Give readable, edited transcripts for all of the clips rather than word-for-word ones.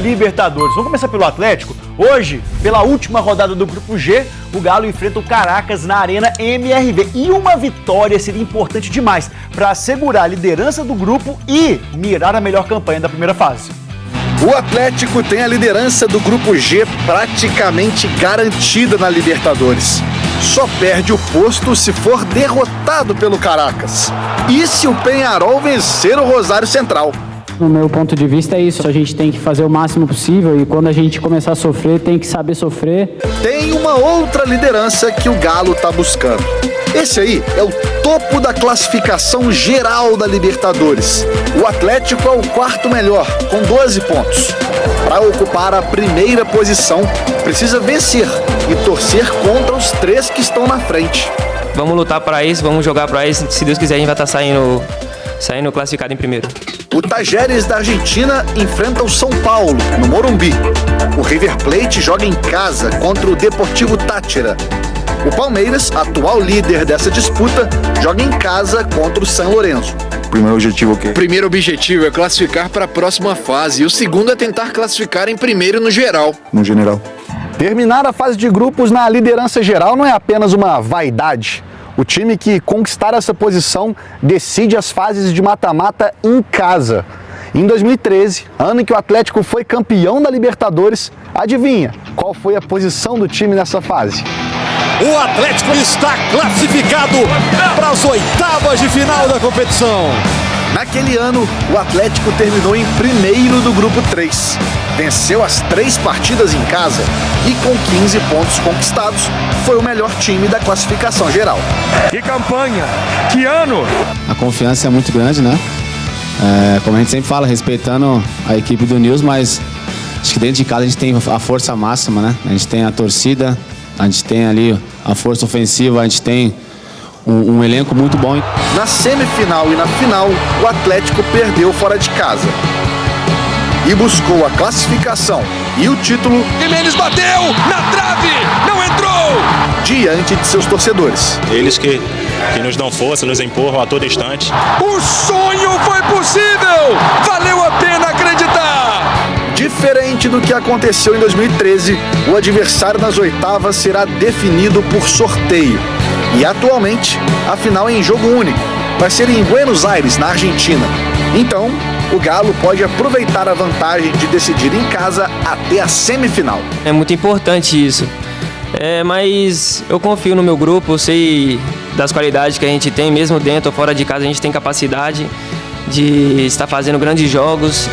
Libertadores. Vamos começar pelo Atlético. Hoje, pela última rodada do Grupo G, o Galo enfrenta o Caracas na Arena MRV. E uma vitória seria importante demais para assegurar a liderança do grupo e mirar a melhor campanha da primeira fase. O Atlético tem a liderança do Grupo G praticamente garantida na Libertadores. Só perde o posto se for derrotado pelo Caracas. E se o Peñarol vencer o Rosário Central. No meu ponto de vista é isso, a gente tem que fazer o máximo possível e quando a gente começar a sofrer, tem que saber sofrer. Tem uma outra liderança que o Galo tá buscando. Esse aí é o topo da classificação geral da Libertadores. O Atlético é o quarto melhor, com 12 pontos. Para ocupar a primeira posição, precisa vencer e torcer contra os 3 que estão na frente. Vamos lutar para isso, vamos jogar para isso. Se Deus quiser, a gente vai estar saindo classificado em primeiro. O Tajeres da Argentina enfrenta o São Paulo, no Morumbi. O River Plate joga em casa contra o Deportivo Táchira. O Palmeiras, atual líder dessa disputa, joga em casa contra o São Lourenço. Primeiro objetivo o quê? Primeiro objetivo é classificar para a próxima fase e o segundo é tentar classificar em primeiro no geral. No general. Terminar a fase de grupos na liderança geral não é apenas uma vaidade. O time que conquistar essa posição decide as fases de mata-mata em casa. Em 2013, ano em que o Atlético foi campeão da Libertadores, adivinha qual foi a posição do time nessa fase? O Atlético está classificado para as oitavas de final da competição. Naquele ano, o Atlético terminou em primeiro do grupo 3. Venceu as 3 partidas em casa e com 15 pontos conquistados, foi o melhor time da classificação geral. Que campanha! Que ano! A confiança é muito grande, né? Como a gente sempre fala, respeitando a equipe do Nils, mas acho que dentro de casa a gente tem a força máxima, né? A gente tem a torcida, a gente tem ali a força ofensiva, a gente tem um elenco muito bom. Na semifinal e na final, o Atlético perdeu fora de casa e buscou a classificação e o título. Jimenez bateu na trave, não entrou! Diante de seus torcedores. Eles que nos dão força, nos empurram a todo instante. O sonho foi possível! Valeu a pena acreditar! Diferente do que aconteceu em 2013, o adversário nas oitavas será definido por sorteio. E atualmente, a final é em jogo único. Vai ser em Buenos Aires, na Argentina. Então, o Galo pode aproveitar a vantagem de decidir em casa até a semifinal. É muito importante isso. Mas eu confio no meu grupo, eu sei das qualidades que a gente tem, mesmo dentro ou fora de casa, a gente tem capacidade de estar fazendo grandes jogos.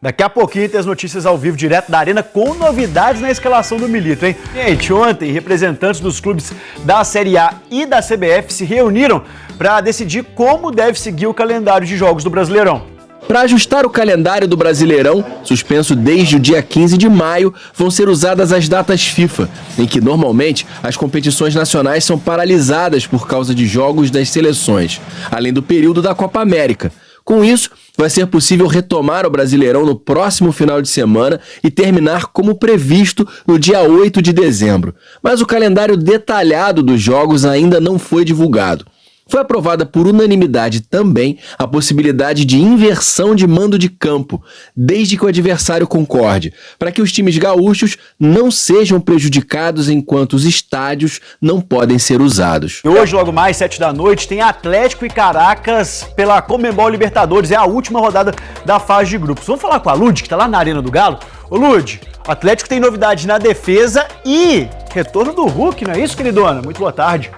Daqui a pouquinho tem as notícias ao vivo direto da Arena com novidades na escalação do Milito, hein? Gente, ontem representantes dos clubes da Série A e da CBF se reuniram para decidir como deve seguir o calendário de jogos do Brasileirão. Para ajustar o calendário do Brasileirão, suspenso desde o dia 15 de maio, vão ser usadas as datas FIFA, em que normalmente as competições nacionais são paralisadas por causa de jogos das seleções, além do período da Copa América. Com isso, vai ser possível retomar o Brasileirão no próximo final de semana e terminar como previsto no dia 8 de dezembro. Mas o calendário detalhado dos jogos ainda não foi divulgado. Foi aprovada por unanimidade também a possibilidade de inversão de mando de campo, desde que o adversário concorde, para que os times gaúchos não sejam prejudicados enquanto os estádios não podem ser usados. E hoje, logo mais, 7 da noite, tem Atlético e Caracas pela Conmebol Libertadores. É a última rodada da fase de grupos. Vamos falar com a Lud, que está lá na Arena do Galo. Ô Lud, o Atlético tem novidade na defesa e retorno do Hulk, não é isso, queridona? Muito boa tarde.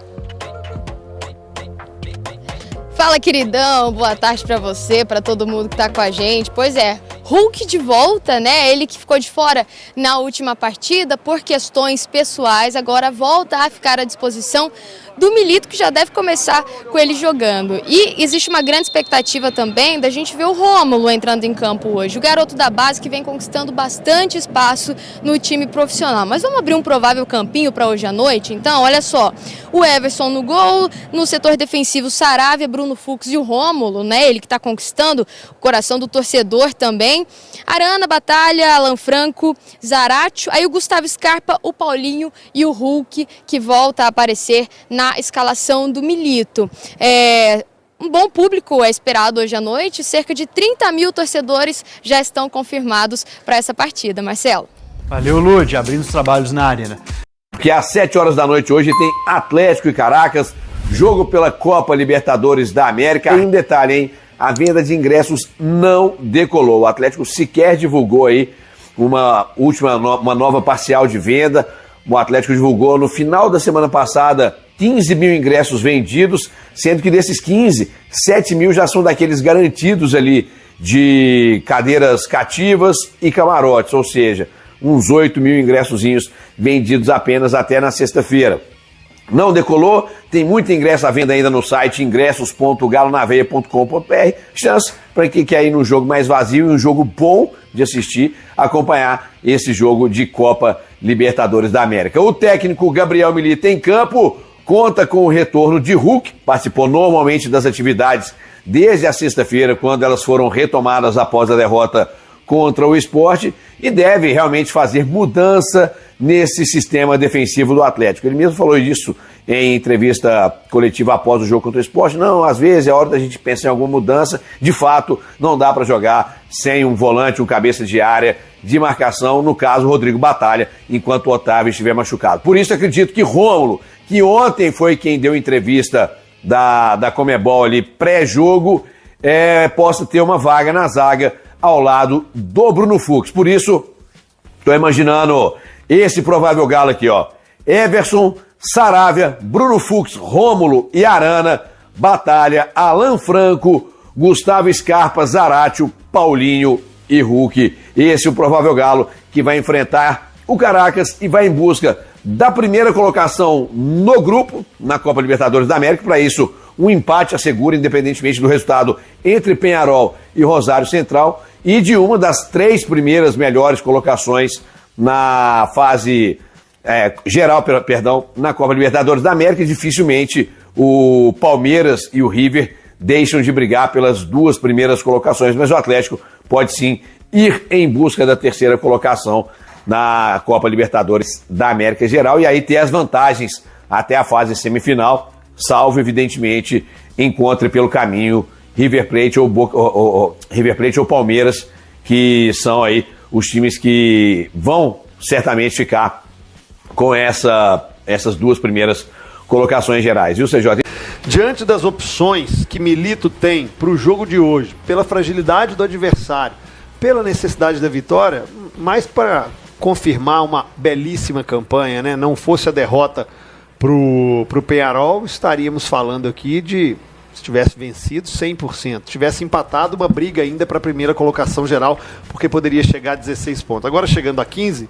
Fala, queridão, boa tarde pra você, pra todo mundo que tá com a gente. Pois é, Hulk de volta, né? Ele que ficou de fora na última partida por questões pessoais, agora volta a ficar à disposição do Milito, que já deve começar com ele jogando. E existe uma grande expectativa também da gente ver o Rômulo entrando em campo hoje, o garoto da base que vem conquistando bastante espaço no time profissional. Mas vamos abrir um provável campinho para hoje à noite? Então, olha só, o Everson no gol, no setor defensivo Saravia, Bruno Fux e o Rômulo, né? Ele que está conquistando o coração do torcedor também. Arana, Batalha, Alan Franco, Zaratio, aí o Gustavo Scarpa, o Paulinho e o Hulk, que volta a aparecer na escalação do Milito. Um bom público é esperado hoje à noite, cerca de 30 mil torcedores já estão confirmados para essa partida. Marcelo. Valeu, Lud, abrindo os trabalhos na arena. Porque às 7 horas da noite hoje tem Atlético e Caracas, jogo pela Copa Libertadores da América. E um detalhe, hein? A venda de ingressos não decolou. O Atlético sequer divulgou aí uma nova parcial de venda. O Atlético divulgou no final da semana passada 15 mil ingressos vendidos, sendo que desses 15, 7 mil já são daqueles garantidos ali de cadeiras cativas e camarotes, ou seja, uns 8 mil ingressozinhos vendidos apenas até na sexta-feira. Não decolou, tem muito ingresso à venda ainda no site ingressos.galonaveia.com.br. Chance para quem quer ir num jogo mais vazio e um jogo bom de assistir, acompanhar esse jogo de Copa Libertadores da América. O técnico Gabriel Milita em campo conta com o retorno de Hulk, participou normalmente das atividades desde a sexta-feira, quando elas foram retomadas após a derrota contra o Sport, e deve realmente fazer mudança nesse sistema defensivo do Atlético. Ele mesmo falou disso em entrevista coletiva após o jogo contra o Sport. Não, às vezes é hora da gente pensar em alguma mudança. De fato, não dá para jogar sem um volante, um cabeça de área de marcação, no caso, o Rodrigo Batalha, enquanto o Otávio estiver machucado. Por isso acredito que Rômulo, que ontem foi quem deu entrevista da Conmebol ali pré-jogo, possa ter uma vaga na zaga ao lado do Bruno Fux. Por isso, estou imaginando esse provável galo aqui, ó. Everson, Saravia, Bruno Fux, Rômulo e Arana, Batalha, Alan Franco, Gustavo Scarpa, Zaratio, Paulinho e Hulk. Esse é o provável galo que vai enfrentar o Caracas e vai em busca da primeira colocação no grupo, na Copa Libertadores da América. Para isso, um empate assegura, independentemente do resultado entre Peñarol e Rosário Central, e de uma das 3 primeiras melhores colocações na fase geral, na Copa Libertadores da América. Dificilmente o Palmeiras e o River deixam de brigar pelas 2 primeiras colocações, mas o Atlético pode sim ir em busca da 3ª colocação na Copa Libertadores da América geral, e aí ter as vantagens até a fase semifinal, salvo, evidentemente, encontre pelo caminho River Plate ou Palmeiras, que são aí os times que vão certamente ficar com essas 2 primeiras colocações gerais. Viu, CJ? Diante das opções que Milito tem para o jogo de hoje, pela fragilidade do adversário, pela necessidade da vitória, mais para confirmar uma belíssima campanha, né? Não fosse a derrota pro Peñarol, estaríamos falando aqui de, se tivesse vencido, 100%. Tivesse empatado, uma briga ainda para a primeira colocação geral, porque poderia chegar a 16 pontos. Agora, chegando a 15,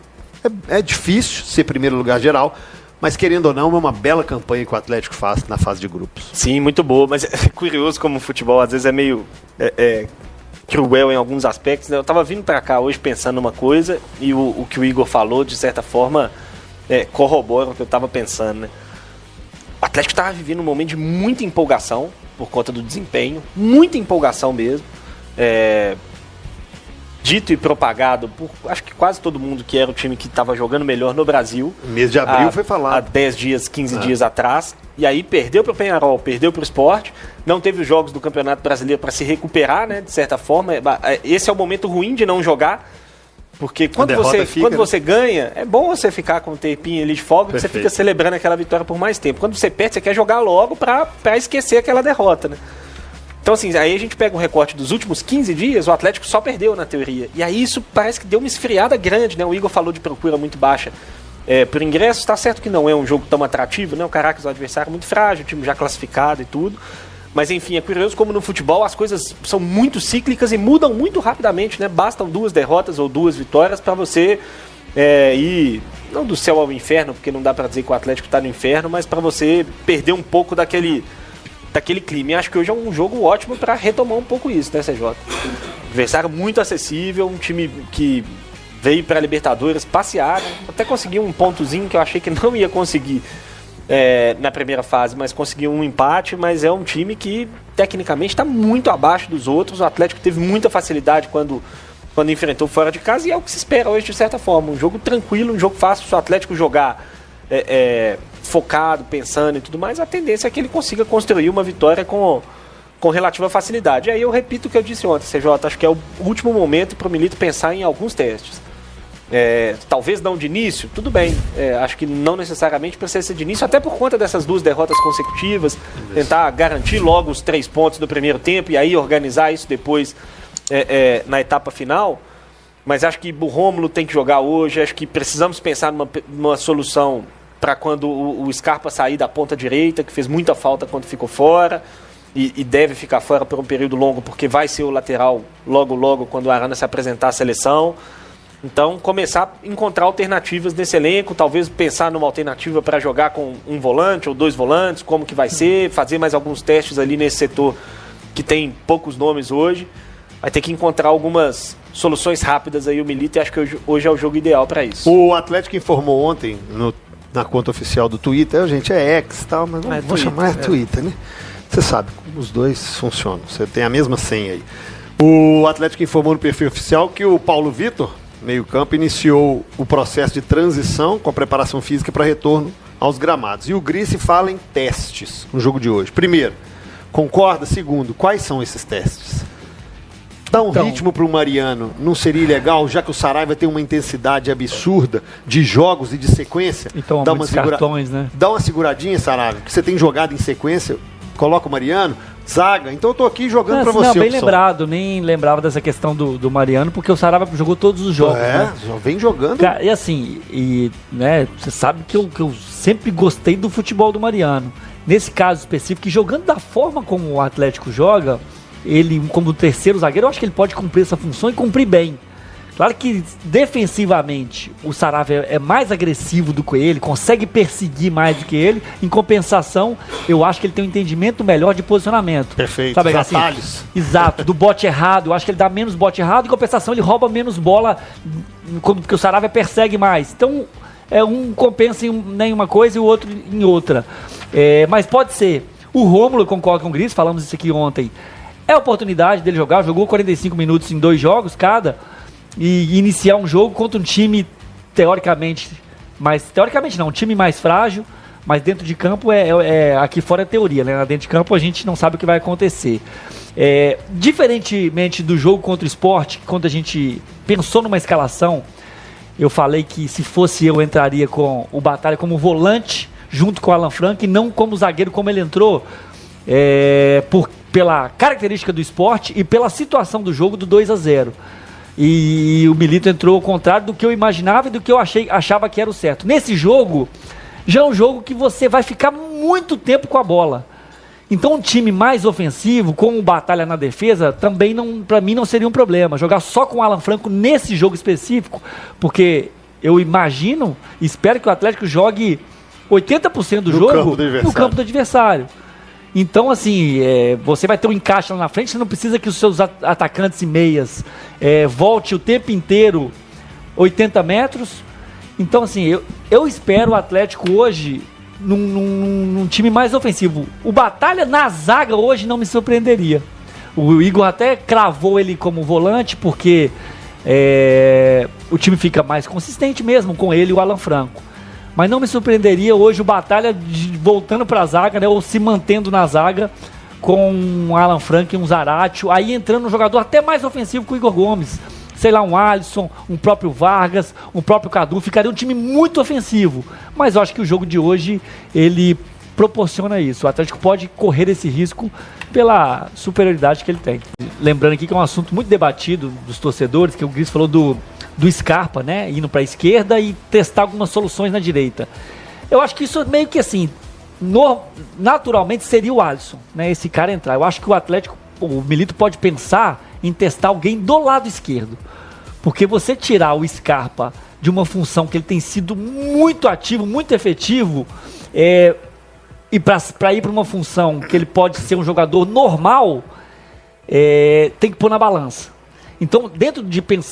é difícil ser primeiro lugar geral, mas querendo ou não, é uma bela campanha que o Atlético faz na fase de grupos. Sim, muito boa, mas é curioso como o futebol às vezes é meio cruel em alguns aspectos, né? Eu estava vindo para cá hoje pensando numa coisa, e o que o Igor falou, de certa forma, corrobora o que eu estava pensando, né? O Atlético estava vivendo um momento de muita empolgação por conta do desempenho, muita empolgação mesmo, dito e propagado por acho que quase todo mundo que era o time que estava jogando melhor no Brasil. Mês de abril foi falado. Há 10 dias, 15 dias atrás, e aí perdeu para o Peñarol, perdeu para o Sport, não teve os jogos do Campeonato Brasileiro para se recuperar, né, de certa forma. Esse é o momento ruim de não jogar, porque quando você ganha, é bom você ficar com um tempinho ali de folga, que você fica celebrando aquela vitória por mais tempo. Quando você perde, você quer jogar logo para esquecer aquela derrota, né? Então, assim, aí a gente pega um recorte dos últimos 15 dias, o Atlético só perdeu na teoria. E aí isso parece que deu uma esfriada grande, né? O Igor falou de procura muito baixa por ingressos. Tá certo que não é um jogo tão atrativo, né? O Caracas é um adversário muito frágil, o time já classificado e tudo. Mas, enfim, é curioso como no futebol as coisas são muito cíclicas e mudam muito rapidamente, né? Bastam 2 derrotas ou 2 vitórias para você ir, não do céu ao inferno, porque não dá para dizer que o Atlético tá no inferno, mas para você perder um pouco daquele clima. E acho que hoje é um jogo ótimo para retomar um pouco isso, né, CJ? Adversário muito acessível, um time que veio para a Libertadores passear, né? Até conseguiu um pontozinho que eu achei que não ia conseguir na primeira fase, mas conseguiu um empate. Mas é um time que tecnicamente está muito abaixo dos outros. O Atlético teve muita facilidade quando enfrentou fora de casa, e é o que se espera hoje de certa forma, um jogo tranquilo, um jogo fácil. Se o Atlético jogar focado, pensando e tudo mais, a tendência é que ele consiga construir uma vitória com com relativa facilidade. E aí eu repito o que eu disse ontem, CJ, acho que é o último momento para o Milito pensar em alguns testes. Talvez não de início, tudo bem. Acho que não necessariamente precisa ser de início, até por conta dessas 2 derrotas consecutivas, tentar garantir logo os 3 pontos do primeiro tempo e aí organizar isso depois na etapa final. Mas acho que o Rômulo tem que jogar hoje, acho que precisamos pensar numa solução para quando o Scarpa sair da ponta direita, que fez muita falta quando ficou fora, e deve ficar fora por um período longo, porque vai ser o lateral logo quando o Arana se apresentar à seleção. Então, começar a encontrar alternativas nesse elenco, talvez pensar numa alternativa para jogar com um volante ou 2 volantes, como que vai ser, fazer mais alguns testes ali nesse setor que tem poucos nomes hoje. Vai ter que encontrar algumas soluções rápidas aí o Milito, e acho que hoje é o jogo ideal para isso. O Atlético informou ontem na conta oficial do Twitter, gente, é X e tal, mas não vou chamar Twitter, né? Você sabe como os dois funcionam, você tem a mesma senha aí. O Atlético informou no perfil oficial que o Paulo Vitor, meio-campo, iniciou o processo de transição com a preparação física para retorno aos gramados. E o Grice fala em testes no jogo de hoje. Primeiro, concorda? Segundo, quais são esses testes? Dar um ritmo para o Mariano não seria legal, já que o Saraiva tem uma intensidade absurda de jogos e de sequência? Então, muitos cartões, né? Dá uma seguradinha, Saraiva, que você tem jogado em sequência, coloca o Mariano, zaga. Então eu tô aqui jogando pra você. Não, bem lembrado, nem lembrava dessa questão do Mariano, porque o Saraiva jogou todos os jogos. Já vem jogando. E assim, né, você sabe que eu sempre gostei do futebol do Mariano. Nesse caso específico, jogando da forma como o Atlético joga, ele como terceiro zagueiro, eu acho que ele pode cumprir essa função e cumprir bem. Claro que defensivamente o Saraiva é mais agressivo do que ele, consegue perseguir mais do que ele. Em compensação, eu acho que ele tem um entendimento melhor de posicionamento. Perfeito, sabe, os assim, atalhos. Exato, do bote errado. Eu acho que ele dá menos bote errado, em compensação ele rouba menos bola, porque o Saraiva persegue mais. Então, um compensa em uma coisa e o outro em outra. Mas pode ser. O Rômulo, eu concordo com o Gris, falamos isso aqui ontem. É a oportunidade dele jogar, jogou 45 minutos em 2 jogos cada, e iniciar um jogo contra um time teoricamente não, um time mais frágil, mas dentro de campo aqui fora é teoria, né? Dentro de campo a gente não sabe o que vai acontecer. Diferentemente do jogo contra o Sport, quando a gente pensou numa escalação, eu falei que se fosse eu entraria com o Batalha como volante junto com o Alan Franco e não como zagueiro como ele entrou, pela característica do Sport e pela situação do jogo do 2-0. E o Milito entrou ao contrário do que eu imaginava e do que eu achava que era o certo. Nesse jogo, já é um jogo que você vai ficar muito tempo com a bola. Então um time mais ofensivo, com o Batalha na defesa, também para mim não seria um problema. Jogar só com o Alan Franco nesse jogo específico, porque eu imagino, espero que o Atlético jogue 80% do jogo no campo do adversário. Então, assim, você vai ter um encaixe lá na frente, você não precisa que os seus atacantes e meias volte o tempo inteiro 80 metros. Então, assim, eu espero o Atlético hoje num time mais ofensivo. O Batalha na zaga hoje não me surpreenderia. O Igor até cravou ele como volante, porque o time fica mais consistente mesmo com ele e o Alan Franco. Mas não me surpreenderia hoje o Batalha voltando para a zaga, né, ou se mantendo na zaga com um Alan Franco e um Zaratio, aí entrando um jogador até mais ofensivo que o Igor Gomes. Sei lá, um Alisson, um próprio Vargas, um próprio Cadu. Ficaria um time muito ofensivo. Mas eu acho que o jogo de hoje, ele proporciona isso. O Atlético pode correr esse risco pela superioridade que ele tem. Lembrando aqui que é um assunto muito debatido dos torcedores, que o Gris falou do Scarpa, né, indo para a esquerda e testar algumas soluções na direita. Eu acho que isso meio que assim, naturalmente seria o Alisson, né, esse cara entrar. Eu acho que o Atlético, o Milito pode pensar em testar alguém do lado esquerdo, porque você tirar o Scarpa de uma função que ele tem sido muito ativo, muito efetivo, e para ir para uma função que ele pode ser um jogador normal, tem que pôr na balança. Então,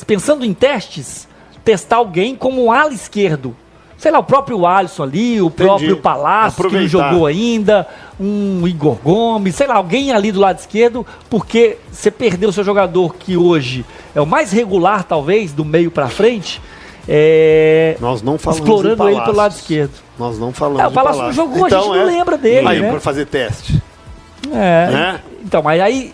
pensando em testes, testar alguém como um ala esquerdo. Sei lá, o próprio Alisson ali, o próprio Palácio, que não jogou ainda, um Igor Gomes, sei lá, alguém ali do lado esquerdo, porque você perdeu o seu jogador que hoje é o mais regular, talvez, do meio para frente, nós não falamos explorando ele pelo lado esquerdo. Nós não falamos o Palácio não jogou, então, a gente não lembra dele. Aí, né? para fazer teste. Então, mas aí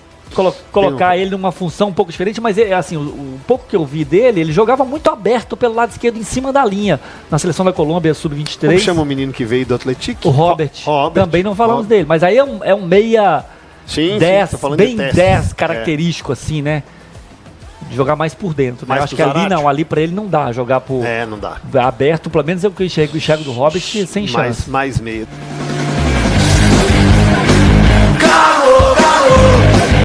colocar ele numa função um pouco diferente, mas assim, o pouco que eu vi dele, ele jogava muito aberto pelo lado esquerdo, em cima da linha, na seleção da Colômbia, sub-23. Como chama o menino que veio do Atlético? O Robert. Também não falamos dele, mas aí é um meia 10, bem 10 característico assim, né? De jogar mais por dentro, né? Eu acho que ali pra ele não dá, jogar por... não dá. Aberto, pelo menos é o que eu enxergo do Robert sem chance. Mais meio.